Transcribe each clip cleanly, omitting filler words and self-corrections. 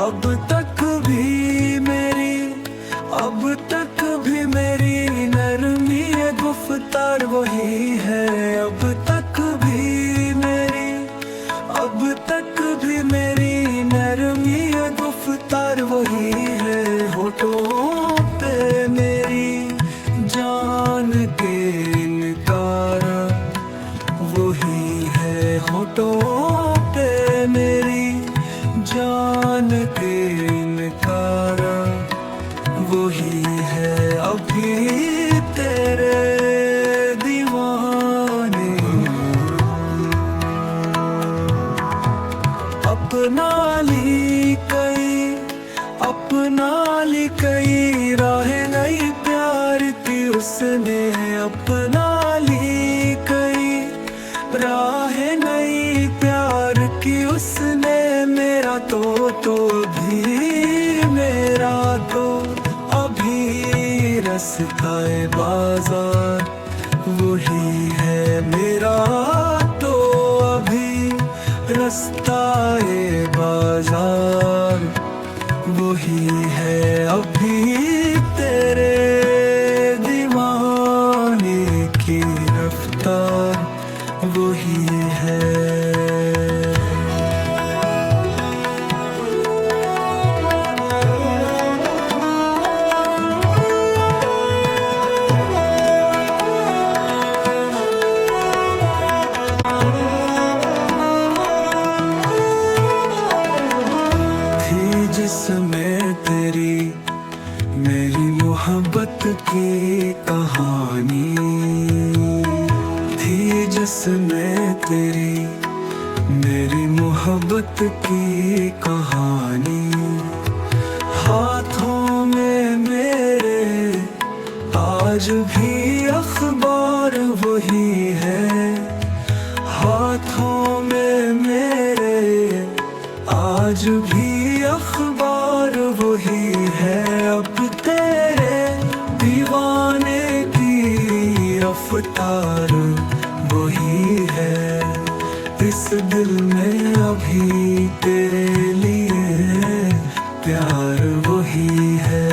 अब तक भी मेरी, अब तक भी मेरी नरमी गुफ्तार वही है। अब तक भी मेरी, अब तक भी मेरी नरमी गुफ्तार वही है। होठों पे मेरी जान के इनकार वही है। होठों पे मेरी जान के इनकार वही है। अभी तेरे दीवाने अपना ली कई, अपना ली कई राहें नई प्यार की उसने। अपना ली कई राहें नई प्यार की उसने। मेरा तो भी, मेरा तो अभी रास्ता बाजार वही है। मेरा तो अभी रास्ता बाजार वही है। अभी तेरे दीवाने की रफ्तार वही है। जिसमें तेरी मेरी मोहब्बत की कहानी थी, जिसमें तेरी मेरी मोहब्बत की कहानी। हाथों में मेरे आज भी अखबार वही है। हाथों में मेरे आज भी अखबार वही है। अब तेरे दीवाने की रफ्तार वही है। इस दिल में अभी तेरे लिए प्यार वही है।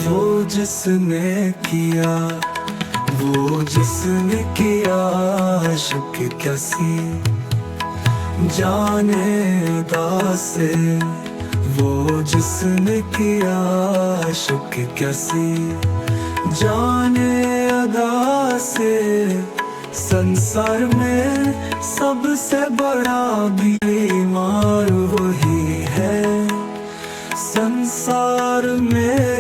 वो जिसने किया, वो जिसने किया आशिक कैसी जाने दासे। वो जिसने किया आशिक कैसी जाने अदा से। संसार में सबसे बड़ा बीमार वही है। संसार में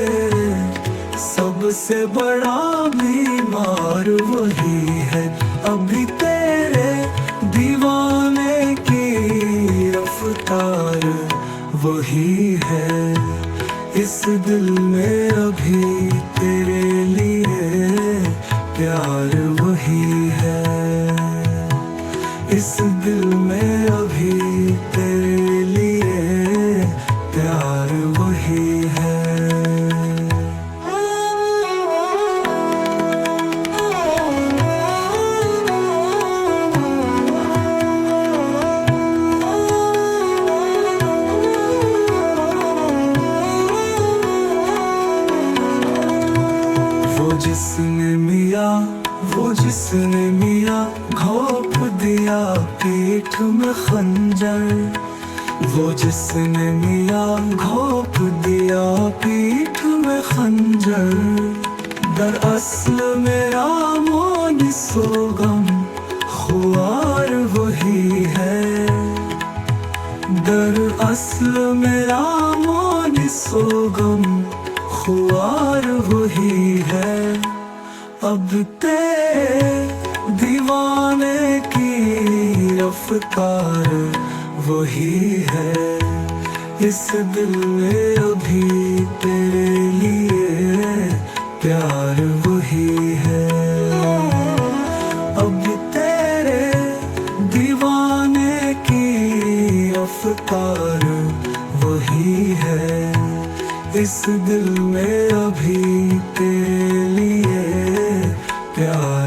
सबसे बड़ा बीमार वही है। अभी तेरे दीवाने की रफ्तार वही है। इस दिल में अभी तेरे लिए प्यार वही है। इस दिल में अभी तेरे लिए प्यार वही है। जिसने मिया, वो जिसने मिया घोंप दिया पीठ में खंजर। वो जिसने मिया घोंप दिया पीठ में खंजर। दरअसल मेरा मोनी सोगम खुआर वही है। दरअसल मेरा मोनी सोगम खुआर वही है। अब तेरे दीवाने की रफ्तार वही है। इस दिल में अभी तेरे लिए प्यार वही है। अब तेरे दीवाने की रफ्तार वही है। इस दिल में अभी तेरे लिए प्यार